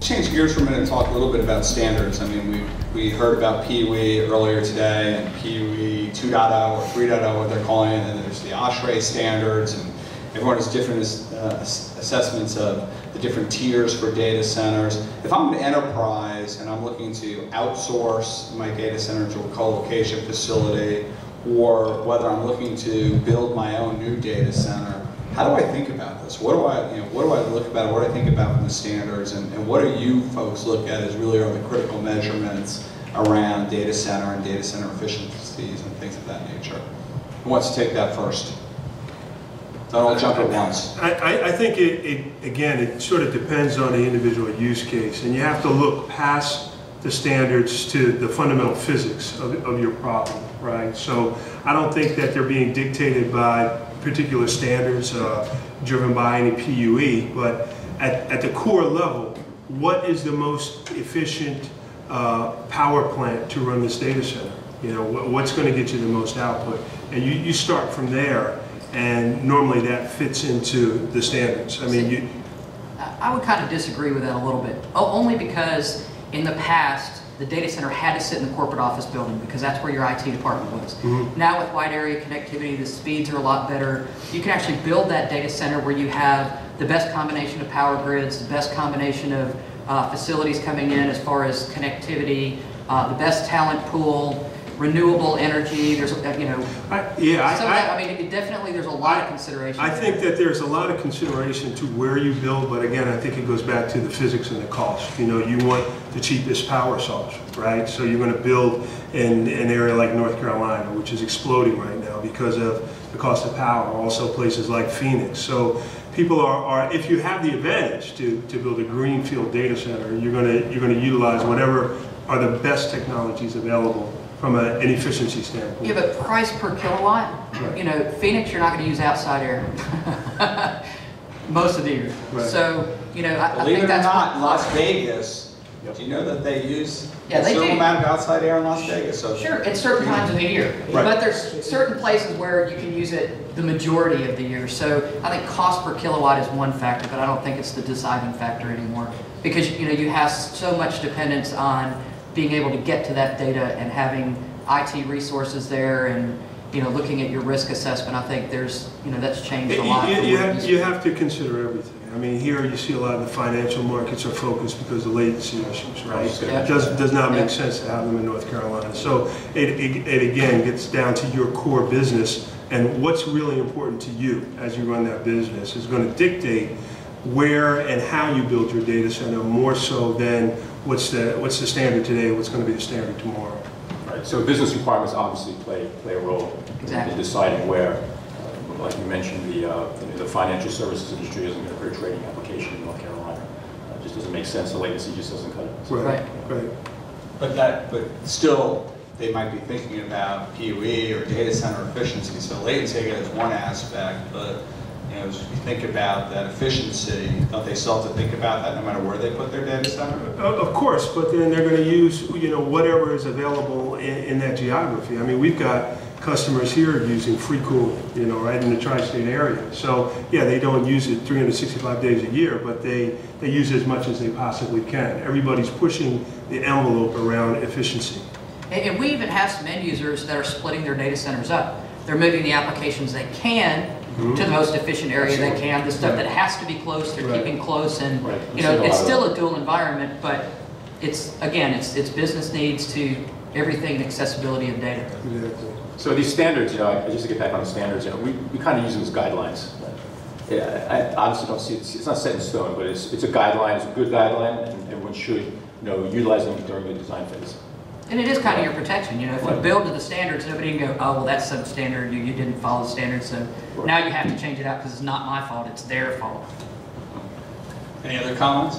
change gears for a minute and talk a little bit about standards. I mean, we heard about PUE earlier today, and PUE 2.0 or 3.0, what they're calling it, and there's the OSHRAE standards, and everyone has different assessments of the different tiers for data centers. If I'm an enterprise and I'm looking to outsource my data center to a co-location facility, or whether I'm looking to build my own new data center, how do I think about this? What do I look about? What do I think about from the standards, and what do you folks look at as really are the critical measurements around data center and data center efficiencies and things of that nature? Who wants to take that first? Don't all jump at once. I think it sort of depends on the individual use case, and you have to look past the standards to the fundamental physics of your problem, right? So I don't think that they're being dictated by particular standards driven by any PUE, but at the core level, what is the most efficient power plant to run this data center? You know, what's going to get you the most output? And you start from there, and normally that fits into the standards. I mean, I would kind of disagree with that a little bit, only because in the past, the data center had to sit in the corporate office building because that's where your IT department was. Mm-hmm. Now with wide area connectivity, the speeds are a lot better. You can actually build that data center where you have the best combination of power grids, the best combination of facilities coming in as far as connectivity, the best talent pool, renewable energy. There's, I mean, definitely there's a lot of consideration. I think that there's a lot of consideration to where you build, but again, I think it goes back to the physics and the cost. You know, you want the cheapest power source, right? So you're going to build in an area like North Carolina, which is exploding right now because of the cost of power. Also places like Phoenix. So people are if you have the advantage to build a greenfield data center, you're going to utilize whatever are the best technologies available from an efficiency standpoint. Yeah, but price per kilowatt, right. You know, Phoenix, you're not going to use outside air most of the year. Right. So, you know, I think that's not, Las Vegas, do you know that they use a certain amount of outside air in Las Vegas? So sure, at certain times of the year. Right. But there's certain places where you can use it the majority of the year. So I think cost per kilowatt is one factor, but I don't think it's the deciding factor anymore. Because, you know, you have so much dependence on being able to get to that data and having IT resources there, and you know, looking at your risk assessment. I think there's, you know, that's changed a lot. You have to consider everything. I mean, here you see a lot of the financial markets are focused because of latency issues, right? Yeah. It does not make sense to have them in North Carolina. So it again gets down to your core business, and what's really important to you as you run that business is going to dictate where and how you build your data center, more so than what's the standard today, what's going to be the standard tomorrow. Right. So business requirements obviously play a role in deciding where. Like you mentioned, the financial services industry isn't going to put a trading application in North Carolina. It just doesn't make sense. The latency just doesn't cut it. So, right. But still, they might be thinking about PUE or data center efficiency. So latency is one aspect, but you know, as you think about that efficiency, don't they still have to think about that no matter where they put their data center? Of course, but then they're going to use, you know, whatever is available in that geography. I mean, we've got customers here using FreeCool, you know, right in the tri-state area. So yeah, they don't use it 365 days a year, but they use it as much as they possibly can. Everybody's pushing the envelope around efficiency. And we even have some end users that are splitting their data centers up. They're moving the applications they can to the most efficient area they can. The stuff that has to be close, they're keeping close, and you know, it's still a dual environment, but it's, again, it's business needs to everything and accessibility of data. Exactly. So these standards, you know, just to get back on the standards, you know, we kind of use them as guidelines. Yeah, I honestly don't see it's not set in stone, but it's a guideline, it's a good guideline, and everyone should, you know, utilize them during the design phase. And it is kind of your protection, you know, if you build to the standards, nobody can go, oh, well, that's substandard, you didn't follow the standards, so now you have to change it out because it's not my fault, it's their fault. Any other comments?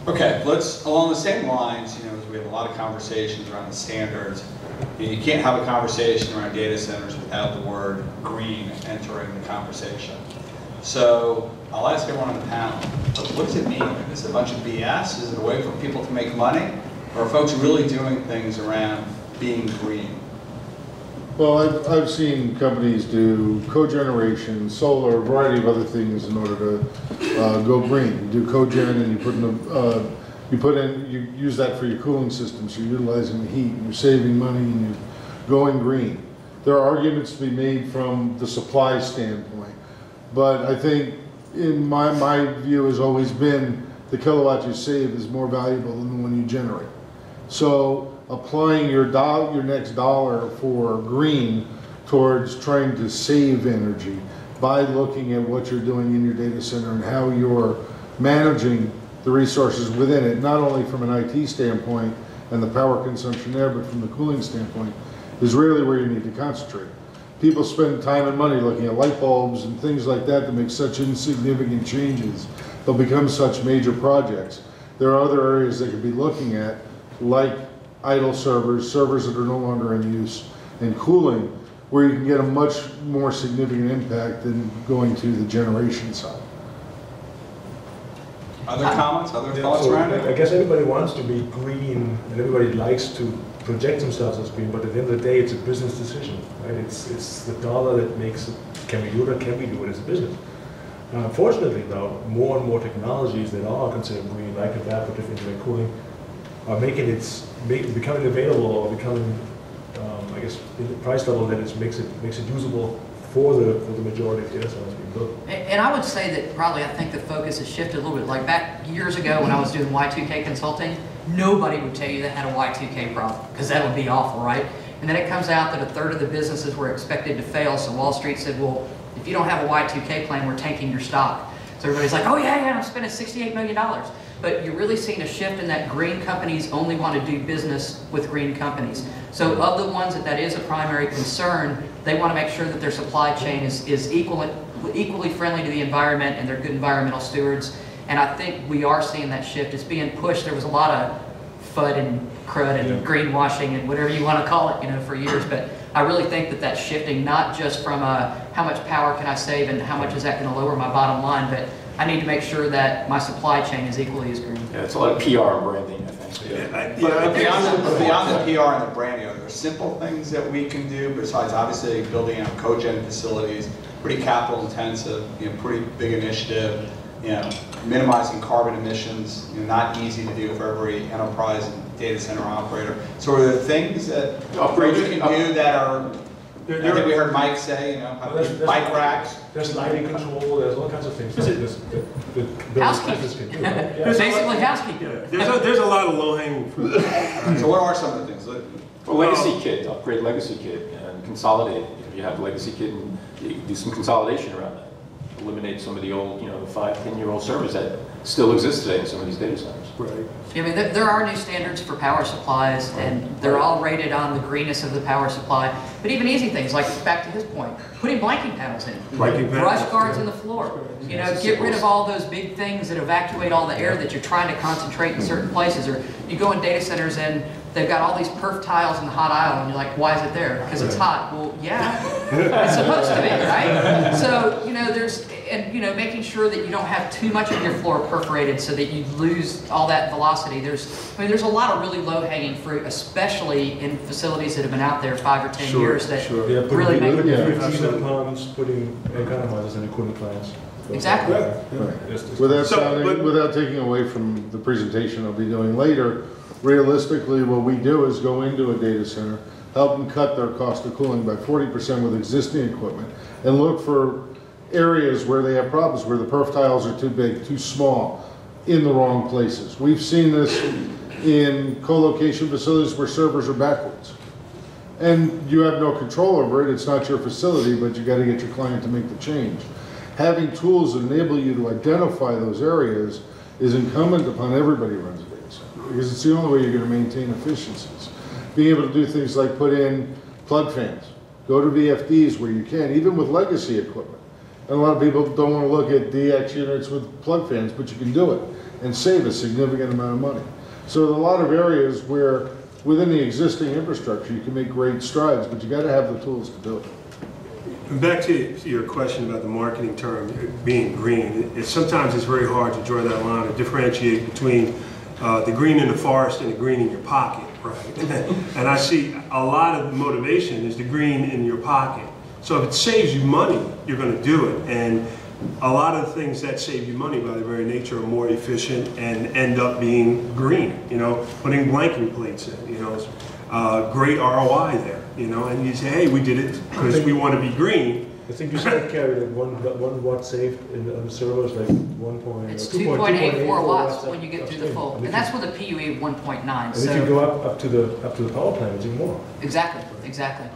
Okay, let's, along the same lines, you know, we have a lot of conversations around the standards. You can't have a conversation around data centers without the word green entering the conversation. So I'll ask everyone on the panel, what does it mean? Is it a bunch of BS? Is it a way for people to make money? Or are folks really doing things around being green? Well, I've seen companies do cogeneration, solar, a variety of other things in order to go green. You do cogen and you use that for your cooling system, so you're utilizing the heat, and you're saving money, and you're going green. There are arguments to be made from the supply standpoint, but I think in my view has always been the kilowatt you save is more valuable than the one you generate. So applying your next dollar for green towards trying to save energy by looking at what you're doing in your data center and how you're managing the resources within it, not only from an IT standpoint and the power consumption there, but from the cooling standpoint, is really where you need to concentrate. People spend time and money looking at light bulbs and things like that make such insignificant changes. They'll become such major projects. There are other areas they could be looking at, like idle servers that are no longer in use, and cooling, where you can get a much more significant impact than going to the generation side. Other comments, other Yeah, thoughts so around it? I guess everybody wants to be green and everybody likes to project themselves as green, but at the end of the day, it's a business decision, right? It's the dollar that makes it, can we do it or can we do it as a business? Unfortunately, though, more and more technologies that are considered green, like evaporative indirect cooling, are becoming available or becoming, I guess, in the price level that makes it usable for the majority of data centers being built. And I would say that probably I think the focus has shifted a little bit. Like back years ago when I was doing Y2K consulting, nobody would tell you they had a Y2K problem, because that would be awful, right? And then it comes out that a third of the businesses were expected to fail, so Wall Street said, well, if you don't have a Y2K plan, we're tanking your stock. So everybody's like, oh yeah, I'm spending $68 million. But you're really seeing a shift in that green companies only want to do business with green companies. So of the ones that is a primary concern, they want to make sure that their supply chain is equally friendly to the environment and they're good environmental stewards. And I think we are seeing that shift. It's being pushed. There was a lot of FUD and crud and greenwashing and whatever you want to call it, for years. But I really think that that's shifting, not just from how much power can I save and how much is that going to lower my bottom line, but I need to make sure that my supply chain is equally as green. Yeah, it's a lot of PR and branding, I think. But beyond the PR and the branding, there are simple things that we can do besides obviously building out cogen facilities, pretty capital intensive, pretty big initiative, minimizing carbon emissions, not easy to do for every enterprise and data center operator. So are there things that you can do that are, I think we heard Mike say, bike racks? There's lighting control, there's all kinds of things. Housekeeping. Yeah. Basically housekeeping. There's a lot of low-hanging fruit. So what are some of the things? Well, legacy kit, upgrade legacy kit and consolidate. If you have legacy kit, and you do some consolidation around that. Eliminate some of the old, the 5-10-year-old servers that still exist today in some of these data centers. Right. I mean, there are new standards for power supplies, and they're all rated on the greenness of the power supply. But even easy things, like back to his point, putting blanking panels in, brush guards in the floor, get rid of all those big things that evacuate all the air that you're trying to concentrate in certain places. Or you go in data centers and they've got all these perf tiles in the hot aisle, and you're like, why is it there? Because it's hot. Well, yeah, it's supposed to be, right? So, making sure that you don't have too much of your floor perforated so that you lose all that velocity. There's a lot of really low-hanging fruit, especially in facilities that have been out there 5 or 10 years that really make putting pumps, putting economizers in the cooling plants. Exactly. Without taking away from the presentation I'll be doing later, realistically, what we do is go into a data center, help them cut their cost of cooling by 40% with existing equipment, and look for areas where they have problems, where the perf tiles are too big, too small, in the wrong places. We've seen this in co-location facilities where servers are backwards. And you have no control over it, it's not your facility, but you got to get your client to make the change. Having tools that enable you to identify those areas is incumbent upon everybody who runs a data center, because it's the only way you're going to maintain efficiencies. Being able to do things like put in plug fans, go to VFDs where you can, even with legacy equipment. And a lot of people don't want to look at DX units with plug fans, but you can do it and save a significant amount of money. So there are a lot of areas where within the existing infrastructure you can make great strides, but you got to have the tools to do it. And back to your question about the marketing term being green, sometimes it's very hard to draw that line and differentiate between the green in the forest and the green in your pocket, right? And I see a lot of the motivation is the green in your pocket. So if it saves you money, you're going to do it. And a lot of the things that save you money by their very nature are more efficient and end up being green. You know, putting blanking plates in, you know, great ROI there, you know, and you say, hey, we did it because we want to be green. I think you said, Carrie, that one watt saved on the server is like 1. It's 2.84 watts when you get through the full, and that's with a PUE of 1.9. And So if you go up to the power plant, it's even more. exactly.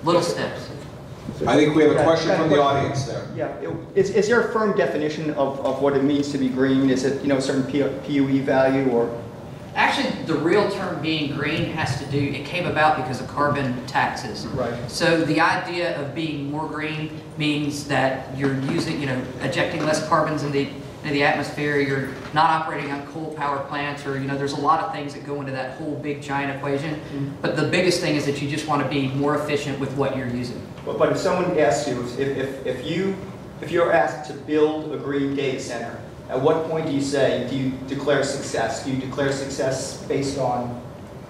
Little steps. I think we have a question from the audience there. Yeah, is there a firm definition of what it means to be green? Is it, you know, a certain PUE value or? Actually, the real term being green has to do, it came about because of carbon taxes. Right. So the idea of being more green means that you're using, you know, ejecting less carbons into the atmosphere, you're not operating on coal power plants, or, you know, there's a lot of things that go into that whole big giant equation. Mm-hmm. But the biggest thing is that you just want to be more efficient with what you're using. But if someone asks you, if you're asked to build a green data center, at what point do you declare success? Do you declare success based on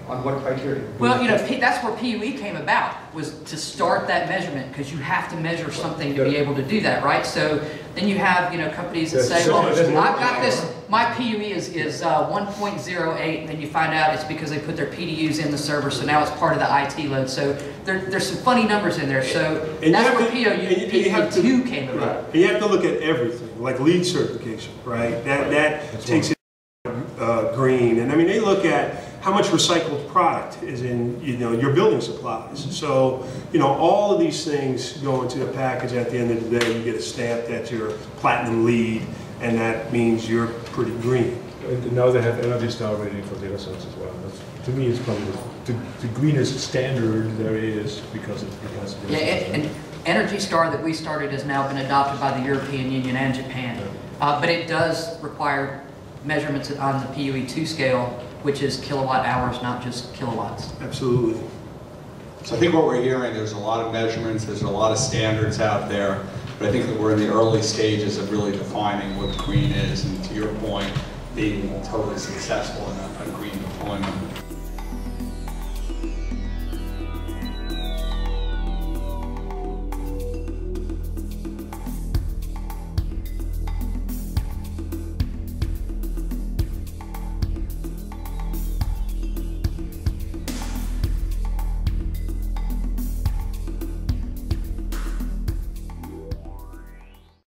what criteria? Well, you know, that's where PUE came about, was to start that measurement, because you have to measure something to be able to do that, right? So then you have, you know, companies that say, well, I've got this, my PUE is 1.08, and then you find out it's because they put their PDUs in the server, so now it's part of the IT load. So there's some funny numbers in there. So that's where PUE came about. Right. And you have to look at everything, like LEED certification, right? That takes it green. And I mean, they look at how much recycled product is in, you know, your building supplies. So, you know, all of these things go into a package. At the end of the day, you get a stamp that you're platinum LEED, and that means you're pretty green. And now they have Energy Star rating for data centers as well. To me, it's probably the greenest standard there is, because it has. Yeah, and Energy Star that we started has now been adopted by the European Union and Japan. But it does require measurements on the PUE2 scale, which is kilowatt hours, not just kilowatts. Absolutely. So I think what we're hearing, there's a lot of measurements, there's a lot of standards out there, but I think that we're in the early stages of really defining what green is, and to your point, being totally successful in a green deployment.